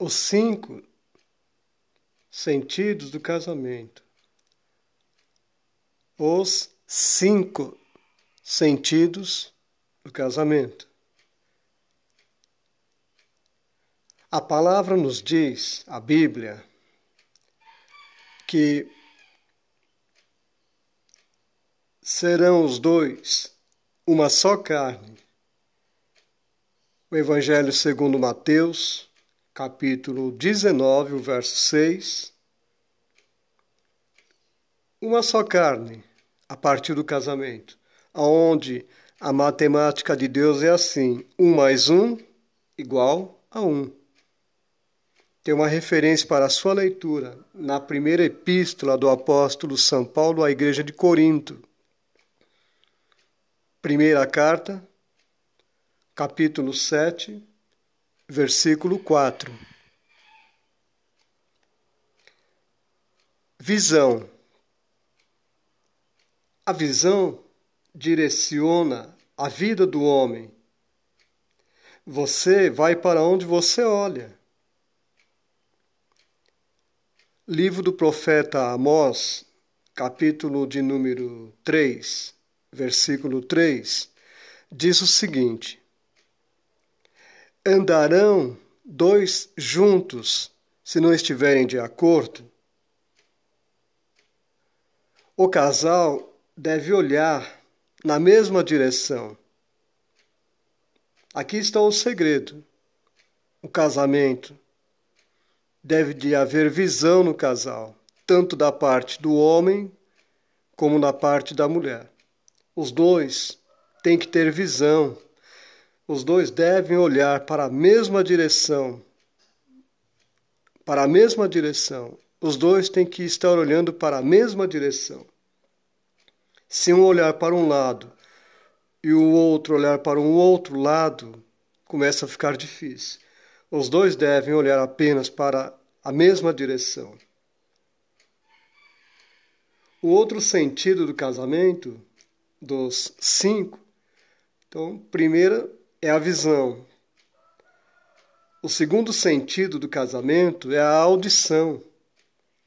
os 5 sentidos do casamento. Os 5 sentidos do casamento. A palavra nos diz, a Bíblia, que serão os dois uma só carne. O Evangelho segundo Mateus, capítulo 19, o verso 6. Uma só carne, a partir do casamento, onde a matemática de Deus é assim: 1 mais 1 igual a 1. Tem uma referência para a sua leitura na primeira epístola do apóstolo São Paulo à igreja de Corinto. Primeira carta, capítulo 7, versículo 4. Visão. A visão direciona a vida do homem. Você vai para onde você olha. Livro do profeta Amós, capítulo de número 3, versículo 3, diz o seguinte: andarão 2 juntos se não estiverem de acordo? O casal deve olhar na mesma direção. Aqui está o segredo. O casamento deve de haver visão no casal, tanto da parte do homem como da parte da mulher. Os dois têm que ter visão. Os dois devem olhar para a mesma direção. Para a mesma direção. Os dois têm que estar olhando para a mesma direção. Se um olhar para um lado e o outro olhar para um outro lado, começa a ficar difícil. Os dois devem olhar apenas para a mesma direção. O outro sentido do casamento, dos 5, então, primeiro é a visão. O segundo sentido do casamento é a audição.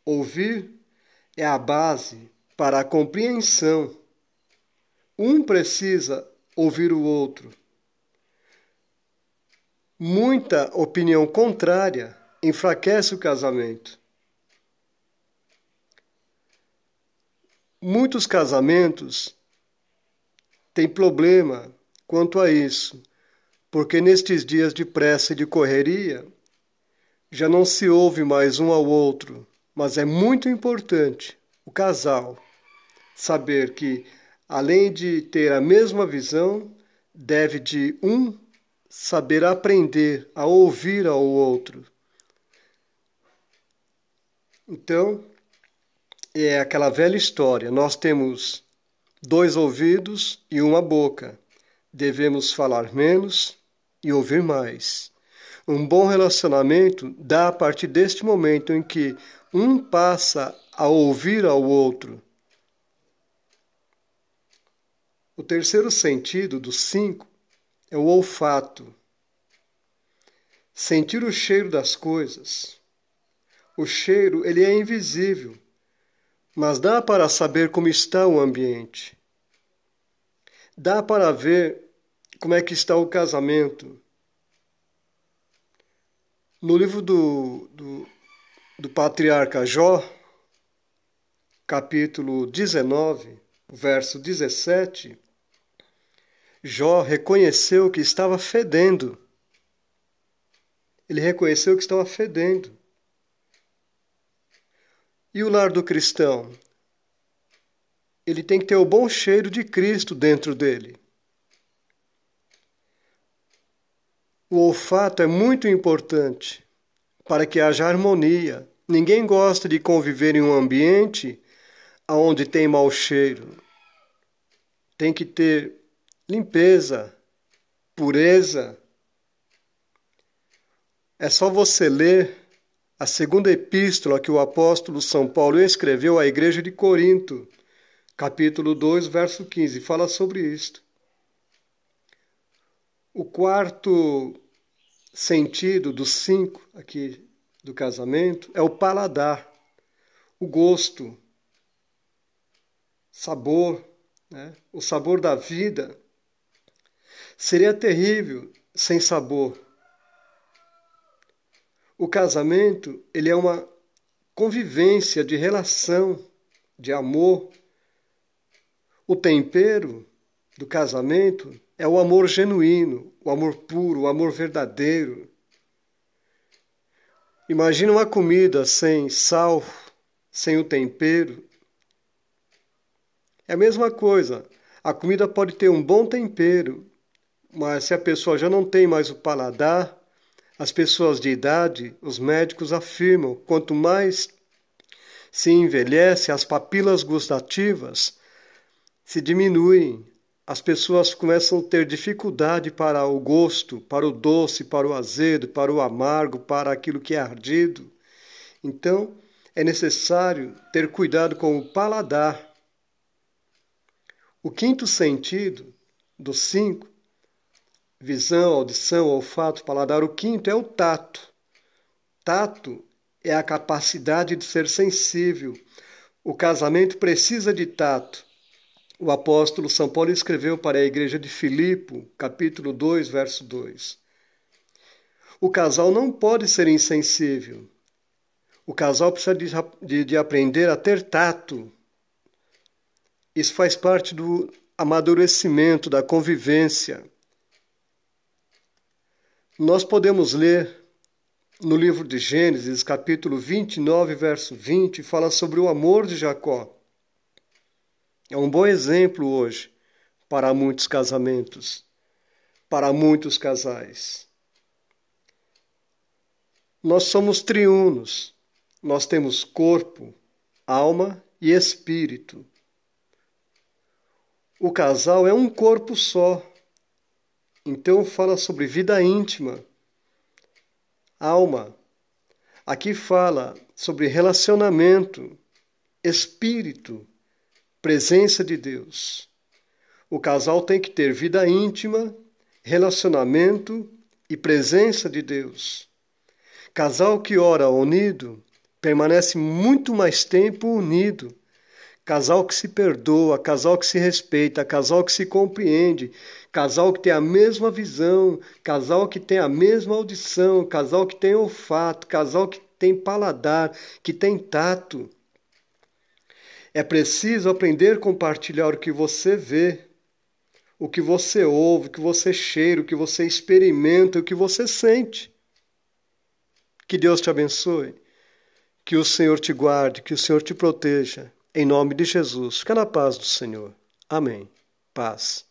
Ouvir é a base para a compreensão. Um precisa ouvir o outro. Muita opinião contrária enfraquece o casamento. Muitos casamentos têm problema quanto a isso, porque nestes dias de pressa e de correria, já não se ouve mais um ao outro, mas é muito importante o casal saber que, além de ter a mesma visão, deve de um saber aprender a ouvir ao outro. Então, é aquela velha história. Nós temos 2 ouvidos e uma boca. Devemos falar menos e ouvir mais. Um bom relacionamento dá a partir deste momento em que um passa a ouvir ao outro. O terceiro sentido dos 5 é o olfato. Sentir o cheiro das coisas. O cheiro, ele é invisível, mas dá para saber como está o ambiente. Dá para ver como é que está o casamento. No livro do patriarca Jó, capítulo 19, verso 17, Jó reconheceu que estava fedendo. Ele reconheceu que estava fedendo. E o lar do cristão? Ele tem que ter o bom cheiro de Cristo dentro dele. O olfato é muito importante para que haja harmonia. Ninguém gosta de conviver em um ambiente onde tem mau cheiro. Tem que ter limpeza, pureza. É só você ler a segunda epístola que o apóstolo São Paulo escreveu à igreja de Corinto, capítulo 2, verso 15, fala sobre isto. O quarto sentido dos 5 aqui do casamento é o paladar, o gosto, sabor, né? O sabor da vida. Seria terrível sem sabor. O casamento, ele é uma convivência de relação, de amor. O tempero do casamento é o amor genuíno, o amor puro, o amor verdadeiro. Imagina uma comida sem sal, sem o tempero. É a mesma coisa. A comida pode ter um bom tempero, mas se a pessoa já não tem mais o paladar, as pessoas de idade, os médicos afirmam, quanto mais se envelhece, as papilas gustativas se diminuem. As pessoas começam a ter dificuldade para o gosto, para o doce, para o azedo, para o amargo, para aquilo que é ardido. Então, é necessário ter cuidado com o paladar. O 5º sentido dos 5, visão, audição, olfato, paladar, o 5º é o tato. Tato é a capacidade de ser sensível. O casamento precisa de tato. O apóstolo São Paulo escreveu para a igreja de Filipe, capítulo 2, verso 2. O casal não pode ser insensível. O casal precisa de aprender a ter tato. Isso faz parte do amadurecimento, da convivência. Nós podemos ler no livro de Gênesis, capítulo 29, verso 20, fala sobre o amor de Jacó. É um bom exemplo hoje para muitos casamentos, para muitos casais. Nós somos triunos. Nós temos corpo, alma e espírito. O casal é um corpo só. Então fala sobre vida íntima, alma. Aqui fala sobre relacionamento, espírito, presença de Deus. O casal tem que ter vida íntima, relacionamento e presença de Deus. Casal que ora unido permanece muito mais tempo unido. Casal que se perdoa, casal que se respeita, casal que se compreende, casal que tem a mesma visão, casal que tem a mesma audição, casal que tem olfato, casal que tem paladar, que tem tato. É preciso aprender a compartilhar o que você vê, o que você ouve, o que você cheira, o que você experimenta, o que você sente. Que Deus te abençoe, que o Senhor te guarde, que o Senhor te proteja. Em nome de Jesus, fica na paz do Senhor. Amém. Paz.